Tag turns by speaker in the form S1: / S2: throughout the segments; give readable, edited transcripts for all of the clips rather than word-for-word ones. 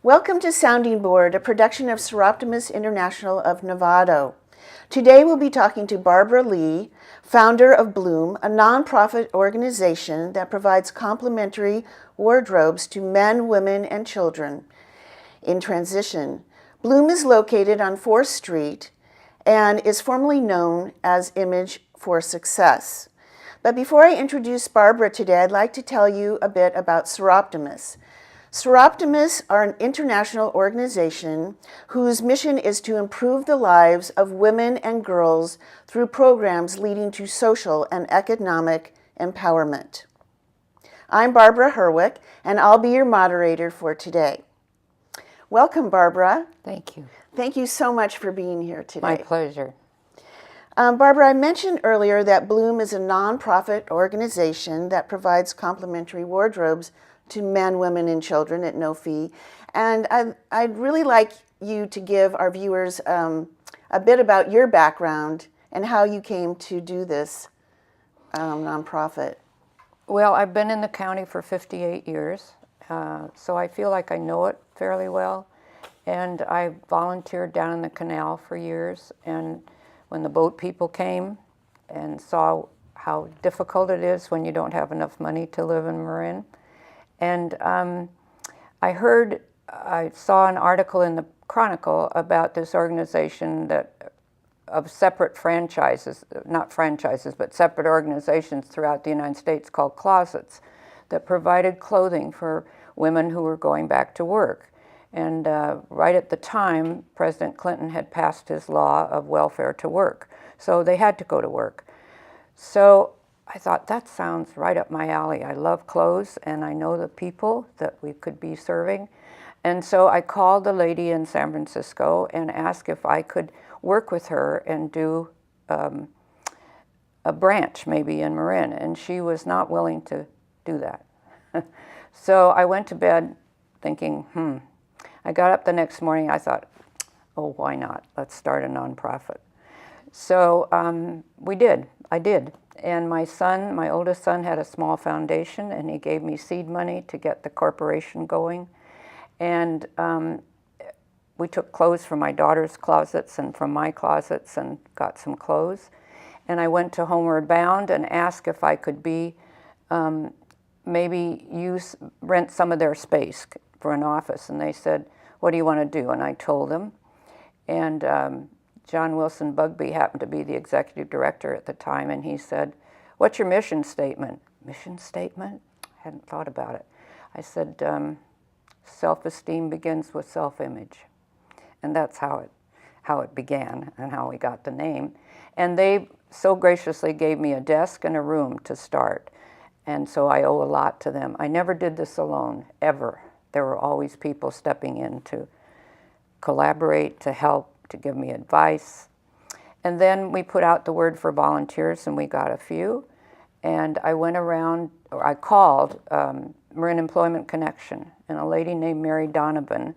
S1: Welcome to Sounding Board, a production of Seroptimus International of Novato. Today we'll be talking to Barbara Lee, founder of Bloom, a nonprofit organization that provides complimentary wardrobes to men, women, and children in transition. Bloom is located on 4th Street and is formerly known as Image for Success. But before I introduce Barbara today, I'd like to tell you a bit about Seroptimus. Seroptimus are an international organization whose mission is to improve the lives of women and girls through programs leading to social and economic empowerment. I'm Barbara Herwick, and I'll be your moderator for today. Welcome, Barbara.
S2: Thank you.
S1: Thank you so much for being here today.
S2: My pleasure.
S1: Barbara, I mentioned earlier that Bloom is a nonprofit organization that provides complimentary wardrobes to men, women, and children at no fee. And I'd really like you to give our viewers a bit about your background and how you came to do this nonprofit.
S2: Well, I've been in the county for 58 years, so I feel like I know it fairly well. And I volunteered down in the canal for years. And when the boat people came and saw how difficult it is when you don't have enough money to live in Marin, and I saw an article in the Chronicle about this organization of separate franchises, not franchises, but separate organizations throughout the United States called Closets that provided clothing for women who were going back to work. And right at the time, President Clinton had passed his law of welfare to work. So they had to go to work. So I thought, that sounds right up my alley. I love clothes, and I know the people that we could be serving. And so I called the lady in San Francisco and asked if I could work with her and do a branch maybe in Marin, and she was not willing to do that. So I went to bed thinking, I got up the next morning, I thought, oh, why not? Let's start a nonprofit. So I did. And my oldest son had a small foundation, and he gave me seed money to get the corporation going. And we took clothes from my daughter's closets and from my closets and got some clothes. And I went to Homeward Bound and asked if I could rent some of their space for an office. And they said, what do you want to do? And I told them. And John Wilson Bugbee happened to be the executive director at the time, and he said, what's your mission statement? Mission statement? I hadn't thought about it. I said, self-esteem begins with self-image. And that's how it began and how we got the name. And they so graciously gave me a desk and a room to start. And so I owe a lot to them. I never did this alone, ever. There were always people stepping in to collaborate, to help, to give me advice. And then we put out the word for volunteers, and we got a few. And I went around, or I called Marin Employment Connection, and a lady named Mary Donovan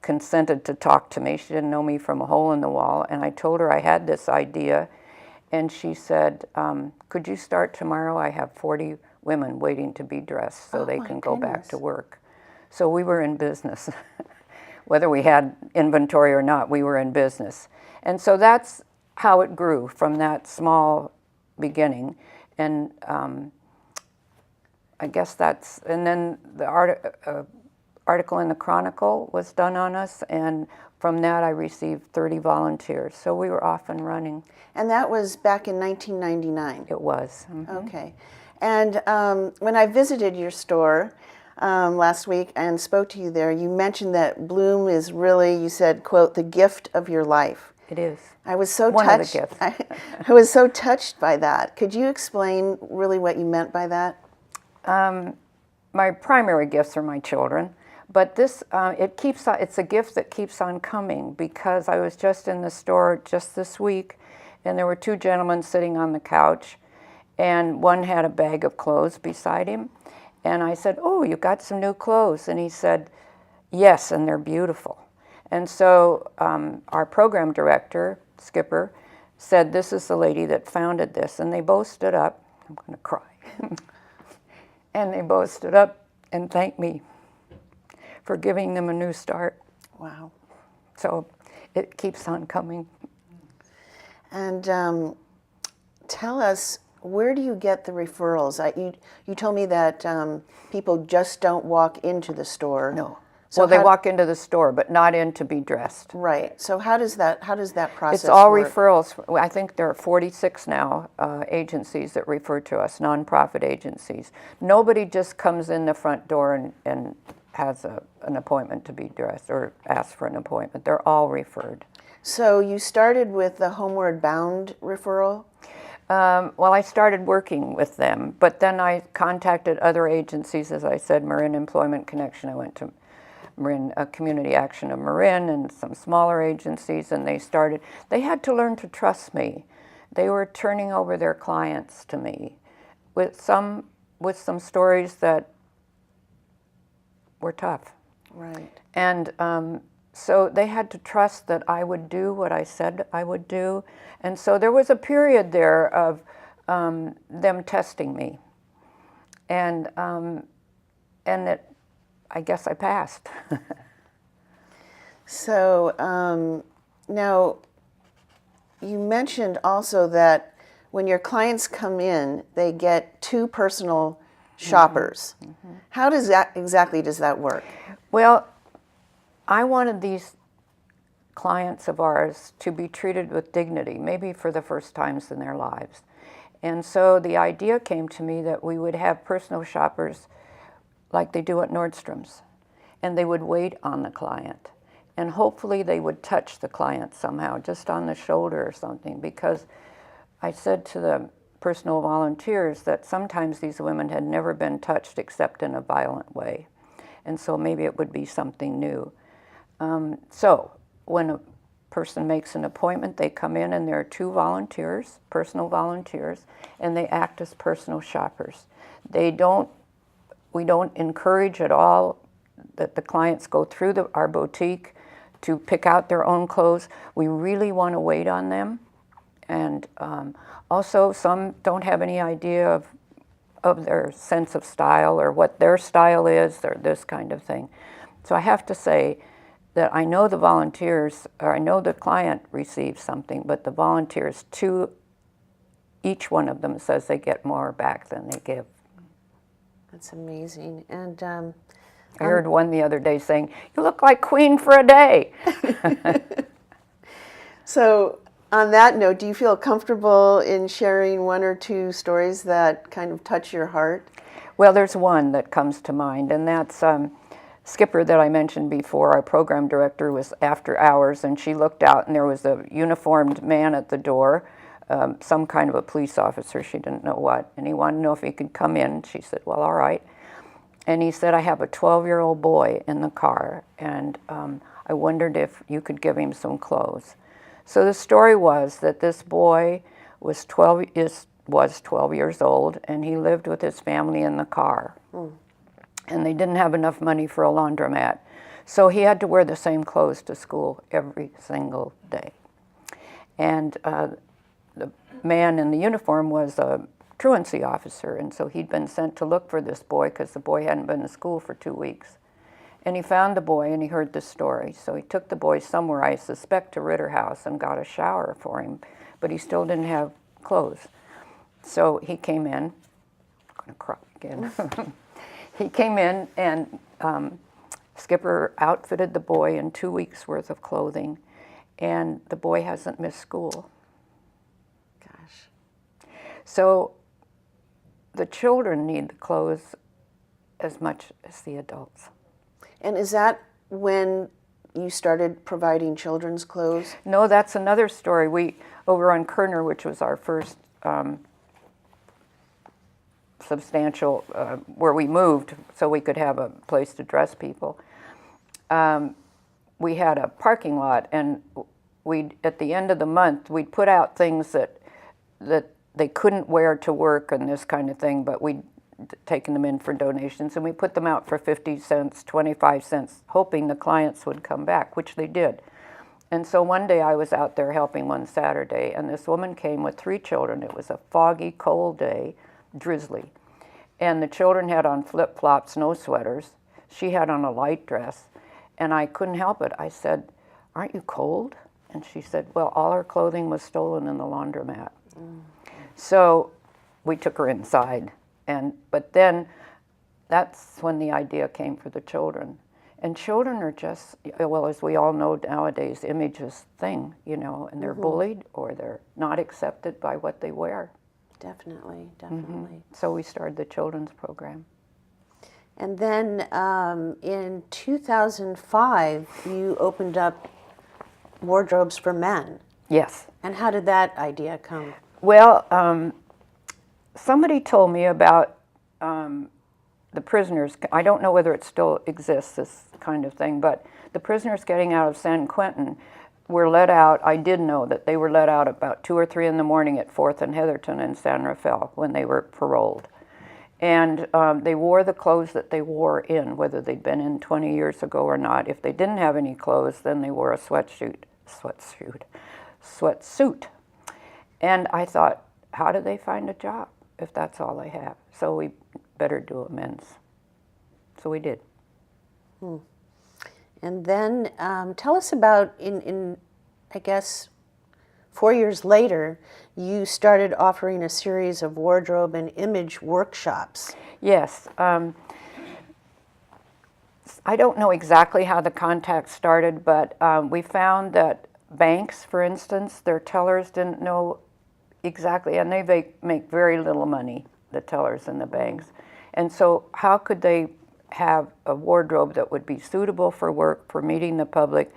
S2: consented to talk to me. She didn't know me from a hole in the wall, and I told her I had this idea, and she said, could you start tomorrow? I have 40 women waiting to be dressed so they can go back to work. So we were in business. Whether we had inventory or not, we were in business. And so that's how it grew from that small beginning. And I guess and then the article in the Chronicle was done on us, and from that I received 30 volunteers. So we were off and running.
S1: And that was back in 1999?
S2: It was. Mm-hmm.
S1: Okay. And when I visited your store last week and spoke to you there, you mentioned that Bloom is really, you said, quote, the gift of your life.
S2: It is.
S1: I was so
S2: One
S1: touched.
S2: Of the gifts.
S1: I was so touched by that. Could you explain really what you meant by that?
S2: My primary gifts are my children, but this it's a gift that keeps on coming, because I was just in the store just this week, and there were two gentlemen sitting on the couch, and one had a bag of clothes beside him. And I said, oh, you got some new clothes? And he said, yes, and they're beautiful. And so our program director, Skipper, said, this is the lady that founded this. And they both stood up. I'm going to cry. And they both stood up and thanked me for giving them a new start.
S1: Wow.
S2: So it keeps on coming.
S1: And tell us, where do you get the referrals? You told me that people just don't walk into the store.
S2: No.
S1: So
S2: Well, they walk into the store, but not in to be dressed.
S1: Right. So how does that process
S2: It's all
S1: work?
S2: referrals. I think there are 46 now agencies that refer to us, nonprofit agencies. Nobody just comes in the front door and has an appointment to be dressed or asks for an appointment. They're all referred.
S1: So you started with the Homeward Bound referral?
S2: Well, I started working with them, but then I contacted other agencies, as I said, Marin Employment Connection. I went to Marin Community Action of Marin and some smaller agencies, and they had to learn to trust me. They were turning over their clients to me with some stories that were tough.
S1: Right.
S2: And so they had to trust that I would do what I said I would do. And so there was a period there of them testing me. And I guess I passed.
S1: So now, you mentioned also that when your clients come in, they get 2 personal shoppers. Mm-hmm. How does that work?
S2: Well, I wanted these clients of ours to be treated with dignity, maybe for the first times in their lives. And so the idea came to me that we would have personal shoppers like they do at Nordstrom's, and they would wait on the client. And hopefully they would touch the client somehow, just on the shoulder or something, because I said to the personal volunteers that sometimes these women had never been touched except in a violent way. And so maybe it would be something new. So when a person makes an appointment, they come in and there are 2 volunteers, personal volunteers, and they act as personal shoppers. We don't encourage at all that the clients go through our boutique to pick out their own clothes. We really want to wait on them. And also some don't have any idea of their sense of style or what their style is or this kind of thing. So I have to say that I know the volunteers, or I know the client receives something, but the volunteers, each one of them says they get more back than they give.
S1: That's amazing. And
S2: I heard one the other day saying, "You look like Queen for a day."
S1: So on that note, do you feel comfortable in sharing 1 or 2 stories that kind of touch your heart?
S2: Well, there's one that comes to mind, and that's Skipper that I mentioned before. Our program director was after hours, and she looked out, and there was a uniformed man at the door, some kind of a police officer, she didn't know what, and he wanted to know if he could come in. She said, well, all right. And he said, I have a 12-year-old boy in the car, and I wondered if you could give him some clothes. So the story was that this boy was 12 years old, and he lived with his family in the car. Mm. And they didn't have enough money for a laundromat. So he had to wear the same clothes to school every single day. And the man in the uniform was a truancy officer, and so he'd been sent to look for this boy because the boy hadn't been to school for 2 weeks. And he found the boy, and he heard the story. So he took the boy somewhere, I suspect to Ritter House, and got a shower for him, but he still didn't have clothes. So he came in. I'm going to cry again. He came in, and Skipper outfitted the boy in 2 weeks' worth of clothing, and the boy hasn't missed school.
S1: Gosh.
S2: So the children need the clothes as much as the adults.
S1: And is that when you started providing children's clothes?
S2: No, that's another story. We, over on Kerner, which was our first substantial, where we moved so we could have a place to dress people, we had a parking lot, and at the end of the month, we'd put out things that they couldn't wear to work and this kind of thing, but we'd taken them in for donations, and we put them out for 50 cents, 25 cents, hoping the clients would come back, which they did. And so one day I was out there helping one Saturday, and this woman came with 3 children. It was a foggy, cold day, drizzly. And the children had on flip-flops, no sweaters, she had on a light dress, and I couldn't help it. I said, "Aren't you cold?" And she said, "Well, all her clothing was stolen in the laundromat." So we took her inside, but then that's when the idea came for the children. And children are just, well, as we all know nowadays, image is thing, and they're bullied or they're not accepted by what they wear.
S1: Definitely, definitely.
S2: So we started the children's program.
S1: And then in 2005, you opened up wardrobes for men.
S2: Yes.
S1: And how did that idea come?
S2: Well, somebody told me about the prisoners. I don't know whether it still exists, this kind of thing, but the prisoners getting out of San Quentin were let out. I did know that they were let out about 2 or 3 in the morning at 4th and Heatherton in San Rafael when they were paroled. And they wore the clothes that they wore in, whether they'd been in 20 years ago or not. If they didn't have any clothes, then they wore a sweatsuit. And I thought, how do they find a job if that's all they have? So we better do a men's. So we did.
S1: And then tell us about, I guess, 4 years later, you started offering a series of wardrobe and image workshops.
S2: Yes. I don't know exactly how the contact started, but we found that banks, for instance, their tellers didn't know exactly, and they make very little money, the tellers in the banks. And so how could they have a wardrobe that would be suitable for work, for meeting the public,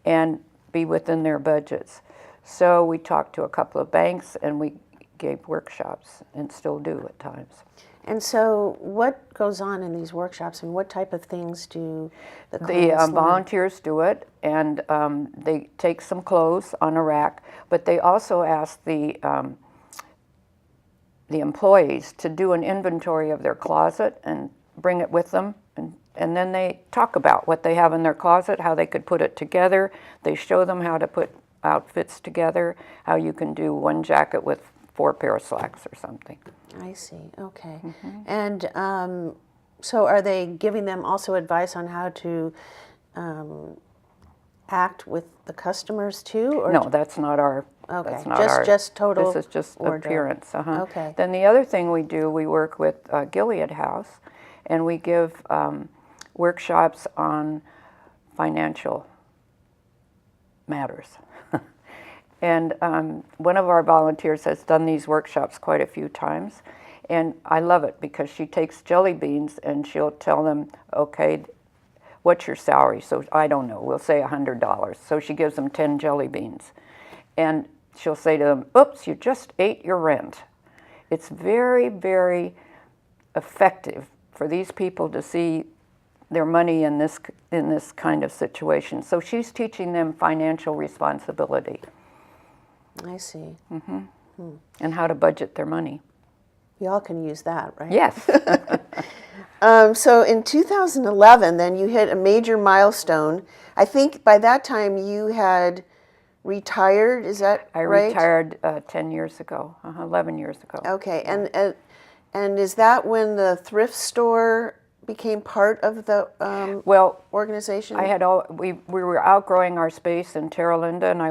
S2: and be within their budgets? So we talked to a couple of banks, and we gave workshops, and still do at times.
S1: And so what goes on in these workshops, and what type of things do the clients learn?
S2: Volunteers do it, and they take some clothes on a rack, but they also ask the employees to do an inventory of their closet and bring it with them, and then they talk about what they have in their closet, how they could put it together. They show them how to put outfits together, how you can do one jacket with 4 pair of slacks or something.
S1: I see, okay. And so are they giving them also advice on how to act with the customers too? Or
S2: No, that's not our.
S1: okay,
S2: That's not
S1: just total.
S2: This is just
S1: wardrobe.
S2: appearance.
S1: Okay.
S2: Then the other thing we do, we work with Gilead House, and we give workshops on financial matters. And one of our volunteers has done these workshops quite a few times, and I love it because she takes jelly beans and she'll tell them, okay, what's your salary? So I don't know, we'll say $100. So she gives them 10 jelly beans, and she'll say to them, oops, you just ate your rent. It's very, very effective for these people to see their money in this kind of situation. So she's teaching them financial responsibility.
S1: I see.
S2: And how to budget their money.
S1: We all can use that, right?
S2: Yes.
S1: So in 2011, then you hit a major milestone. I think by that time you had retired, is that
S2: I
S1: right?
S2: retired 10 years ago, 11 years ago.
S1: Okay, and is that when the thrift store became part of the
S2: Well,
S1: organization?
S2: we were outgrowing our space in Terra Linda, and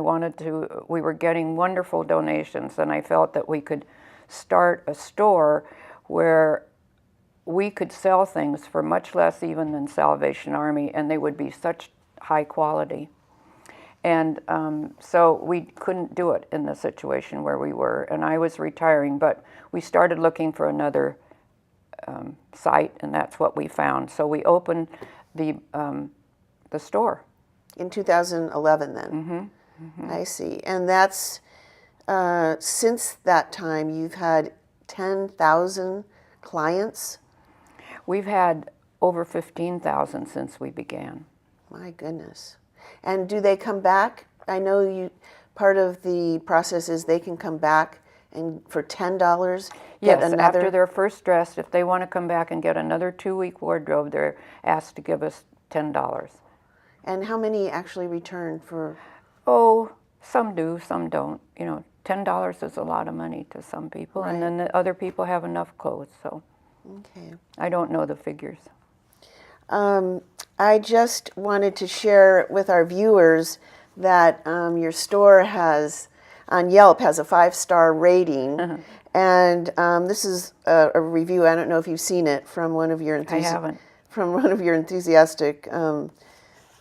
S2: we were getting wonderful donations, and I felt that we could start a store where we could sell things for much less even than Salvation Army, and they would be such high quality. And so we couldn't do it in the situation where we were, and I was retiring, but we started looking for another site, and that's what we found. So we opened the store.
S1: In 2011 then? I see. And that's, since that time, you've had 10,000 clients?
S2: We've had over 15,000 since we began.
S1: My goodness. And do they come back? I know part of the process is they can come back and for $10 get
S2: Yes,
S1: another.
S2: after they're first dressed, if they want to come back and get another 2-week wardrobe, they're asked to give us $10.
S1: And how many actually return for?
S2: Oh, some do, some don't. $10 is a lot of money to some people,
S1: Right.
S2: and then the other people have enough clothes, so
S1: Okay.
S2: I don't know the figures.
S1: I just wanted to share with our viewers that your store has, on Yelp, has a 5-star rating. And this is a review, I don't know if you've seen it, from one of your
S2: I haven't.
S1: from one of your enthusiastic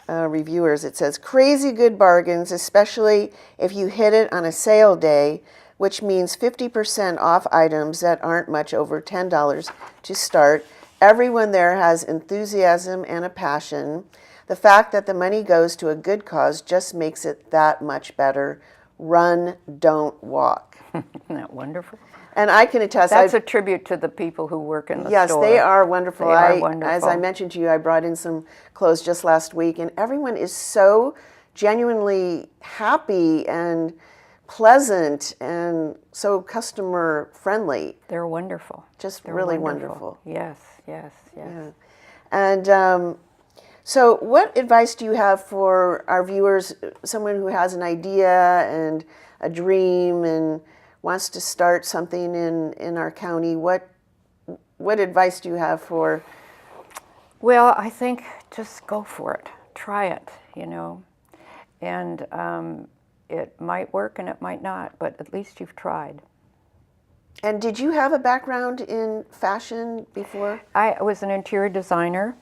S1: reviewers. It says, crazy good bargains, especially if you hit it on a sale day, which means 50% off items that aren't much over $10 to start. Everyone there has enthusiasm and a passion. The fact that the money goes to a good cause just makes it that much better. Run, don't walk.
S2: Isn't that wonderful?
S1: And I can attest.
S2: That's a tribute to the people who work in the
S1: Yes,
S2: store.
S1: they are wonderful.
S2: They are wonderful.
S1: As I mentioned to you, I brought in some clothes just last week, and everyone is so genuinely happy and pleasant and so customer friendly.
S2: They're wonderful.
S1: Just really wonderful.
S2: Yes, yes, yes.
S1: Yeah. And so what advice do you have for our viewers, someone who has an idea and a dream and wants to start something in our county? What advice do you have for?
S2: Well, I think just go for it. Try it, you know. And it might work and it might not, but at least you've tried.
S1: And did you have a background in fashion before?
S2: I was an interior designer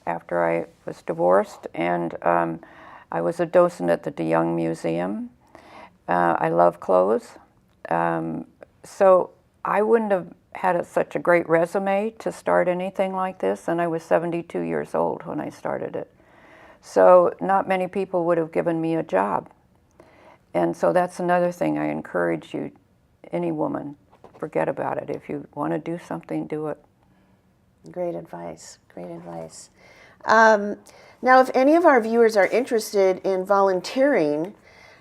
S2: after I was divorced, and I was a docent at the DeYoung Museum. I love clothes. So I wouldn't have had such a great resume to start anything like this, and I was 72 years old when I started it. So not many people would have given me a job. And so that's another thing I encourage you, any woman, forget about it. If you want to do something, do it.
S1: Great advice, great advice. Now, if any of our viewers are interested in volunteering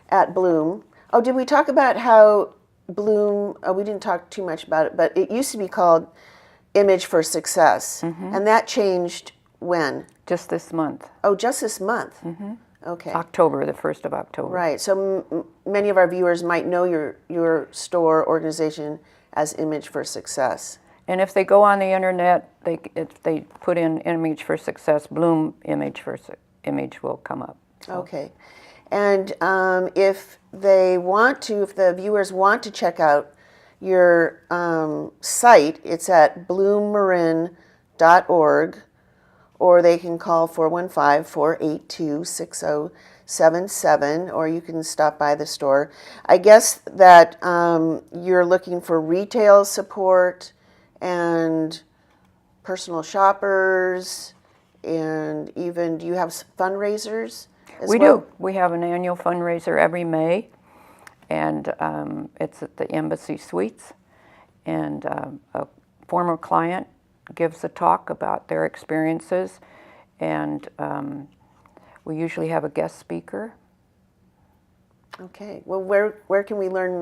S1: at Bloom, did we talk about how Bloom, we didn't talk too much about it, but it used to be called Image for Success, and that changed when?
S2: Just this month.
S1: Oh, just this month? Okay.
S2: October, the 1st of October.
S1: Right, so many of our viewers might know your store organization as Image for Success.
S2: And if they go on the internet, if they put in Image for Success, Bloom Image will come up. So.
S1: Okay. And if the viewers want to check out your site, it's at bloommarin.org, or they can call 415-482-6077, or you can stop by the store. I guess that you're looking for retail support and personal shoppers, and even, do you have fundraisers as
S2: we
S1: well?
S2: do. We have an annual fundraiser every May, and it's at the Embassy Suites, and a former client gives a talk about their experiences, and we usually have a guest speaker.
S1: Okay. Well, where can we learn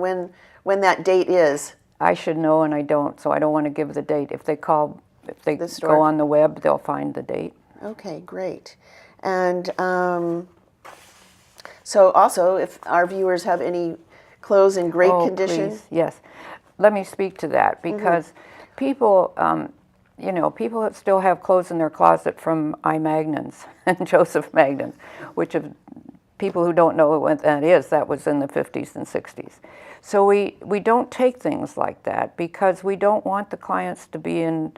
S1: when that date is?
S2: I should know, and I don't, so I don't want to give the date. If they go on the web, they'll find the date.
S1: Okay, great. And so also, if our viewers have any clothes in great condition.
S2: Please. Yes. Let me speak to that, because people, people still have clothes in their closet from I. Magnon's and Joseph Magnon's, which of people who don't know what that is, that was in the 50s and 60s. So we don't take things like that, because we don't want the clients to be in,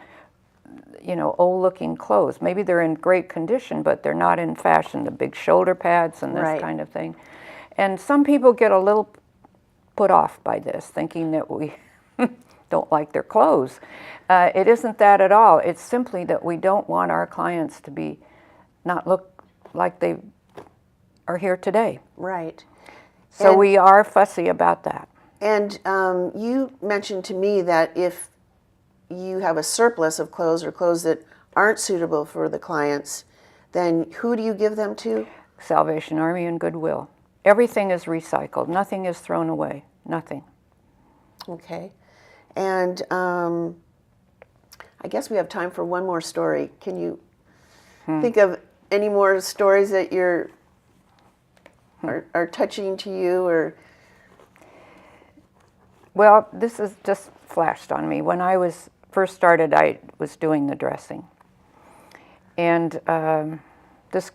S2: old-looking clothes. Maybe they're in great condition, but they're not in fashion, the big shoulder pads and this kind of thing. And some people get a little put off by this, thinking that we don't like their clothes. It isn't that at all. It's simply that we don't want our clients to not look like they are here today.
S1: Right.
S2: So we are fussy about that.
S1: And you mentioned to me that if you have a surplus of clothes or clothes that aren't suitable for the clients, then who do you give them to?
S2: Salvation Army and Goodwill. Everything is recycled. Nothing is thrown away. Nothing.
S1: Okay. And I guess we have time for one more story. Can you think of any more stories that are touching to you, or?
S2: Well, this is just flashed on me. When I was first started, I was doing the dressing. And this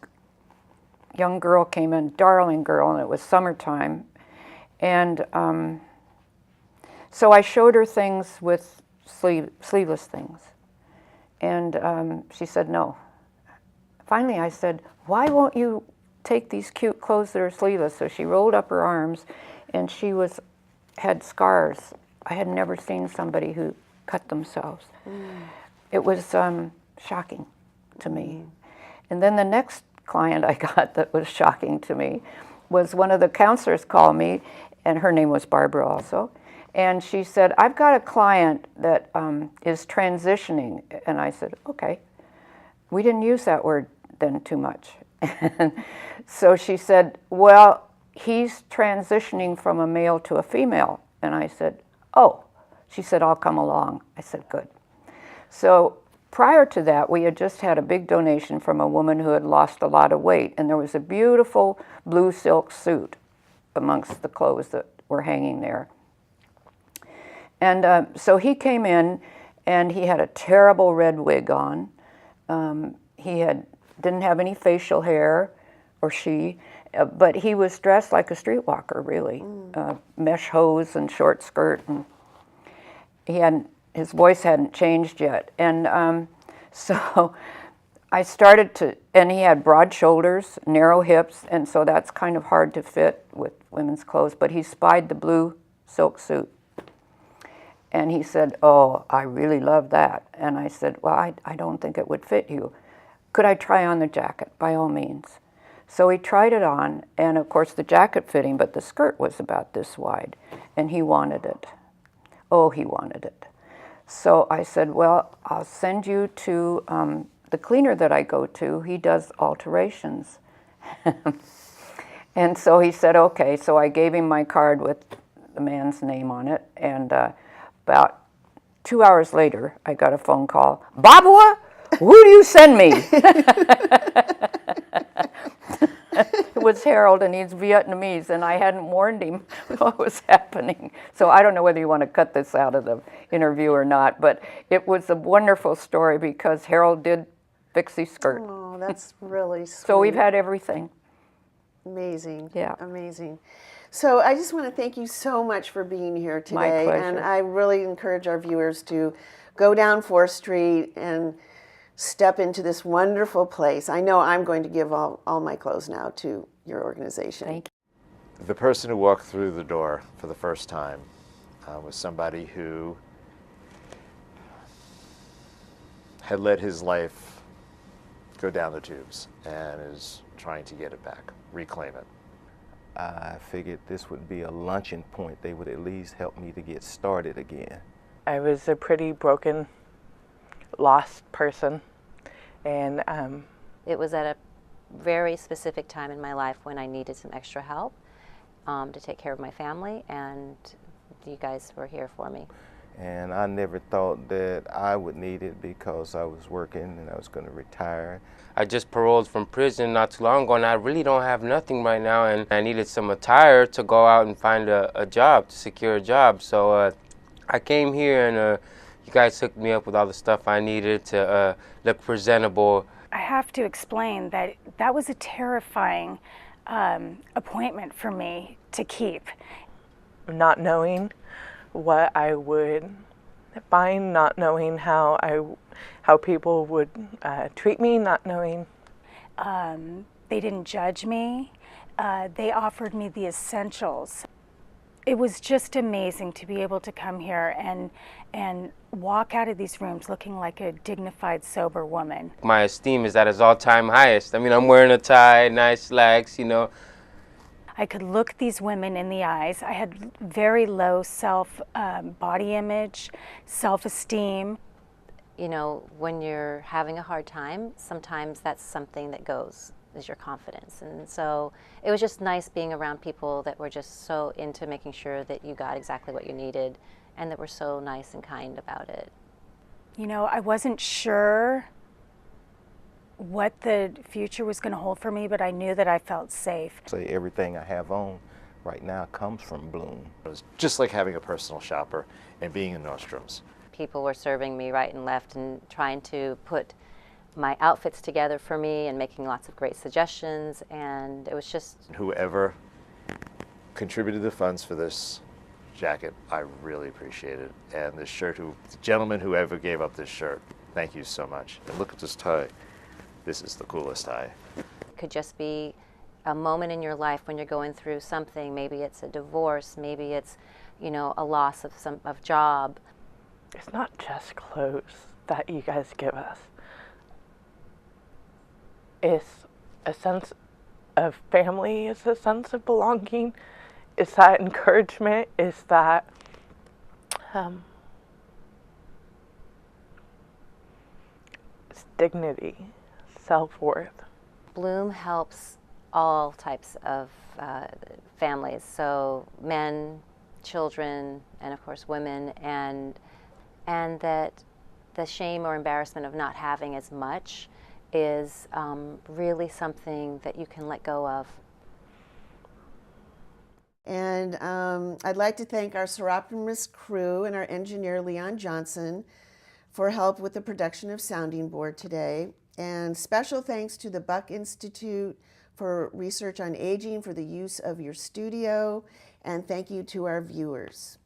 S2: young girl came in, darling girl, and it was summertime. And so I showed her things with sleeveless things. And she said no. Finally I said, why won't you take these cute clothes that are sleeveless? So she rolled up her arms, and she had scars. I had never seen somebody who cut themselves. It was shocking to me. And then the next client I got that was shocking to me was one of the counselors called me, and her name was Barbara also, and she said, I've got a client that is transitioning. And I said, okay. We didn't use that word then too much. And so she said, well, he's transitioning from a male to a female. And I said, oh. She said, I'll come along. I said, good. So prior to that, we had just had a big donation from a woman who had lost a lot of weight, and there was a beautiful blue silk suit amongst the clothes that were hanging there. And so he came in, and he had a terrible red wig on. He didn't have any facial hair, or she, but he was dressed like a streetwalker, really. Mesh hose and short skirt, and his voice hadn't changed yet. And so I started to, and he had broad shoulders, narrow hips, and so that's kind of hard to fit with women's clothes, but he spied the blue silk suit. And he said, oh, I really love that. And I said, well, I don't think it would fit you. Could I try on the jacket? By all means. So he tried it on, and of course the jacket fit him, but the skirt was about this wide, and he wanted it. Oh, he wanted it. So I said, well, I'll send you to the cleaner that I go to. He does alterations. And so he said, okay. So I gave him my card with the man's name on it, and about 2 hours later, I got a phone call. Babua, who do you send me? It was Harold, and he's Vietnamese, and I hadn't warned him what was happening. So I don't know whether you want to cut this out of the interview or not, but it was a wonderful story because Harold did fix his skirt.
S1: Oh, that's really sweet.
S2: So we've had everything.
S1: Amazing.
S2: Yeah.
S1: Amazing. So I just want to thank you so much for being here today.
S2: My pleasure.
S1: And I really encourage our viewers to go down 4th Street and step into this wonderful place. I know I'm going to give all my clothes now to your organization.
S2: Thank you.
S3: The person who walked through the door for the first time was somebody who had let his life go down the tubes and is trying to get it back, reclaim it.
S4: I figured this would be a launching point. They would at least help me to get started again.
S5: I was a pretty broken, lost person, and
S6: it was at a very specific time in my life when I needed some extra help to take care of my family, and you guys were here for me.
S4: And I never thought that I would need it because I was working and I was going to retire.
S7: I just paroled from prison not too long ago, and I really don't have nothing right now, and I needed some attire to go out and find a job, to secure a job. So I came here, and you guys hooked me up with all the stuff I needed to look presentable.
S8: I have to explain that that was a terrifying appointment for me to keep.
S5: not knowing what I would find, not knowing how people would treat me, not knowing.
S8: They didn't judge me. They offered me the essentials. It was just amazing to be able to come here and walk out of these rooms looking like a dignified, sober woman.
S7: My esteem is at its all-time highest. I mean, I'm wearing a tie, nice slacks, you know.
S8: I could look these women in the eyes. I had very low body image, self-esteem.
S6: You know, when you're having a hard time, sometimes that's something that goes, is your confidence. And so it was just nice being around people that were just so into making sure that you got exactly what you needed and that were so nice and kind about it.
S8: You know, I wasn't sure what the future was going to hold for me, but I knew that I felt safe.
S4: Say everything I have on right now comes from Bloom.
S3: It was just like having a personal shopper and being in Nordstrom's.
S6: People were serving me right and left and trying to put my outfits together for me and making lots of great suggestions, and it was just...
S3: Whoever contributed the funds for this jacket, I really appreciate it. And this shirt, the gentleman whoever gave up this shirt, thank you so much. And look at this tie. This is the coolest tie.
S6: It could just be a moment in your life when you're going through something. Maybe it's a divorce, maybe it's, you know, a loss of job.
S5: It's not just clothes that you guys give us. It's a sense of family, it's a sense of belonging, it's that encouragement, it's that it's dignity, self-worth.
S6: Bloom helps all types of families, so men, children, and of course women, and that the shame or embarrassment of not having as much is really something that you can let go of.
S1: And I'd like to thank our Seroptimus crew and our engineer Leon Johnson for help with the production of Sounding Board today. And special thanks to the Buck Institute for research on aging for the use of your studio. And thank you to our viewers.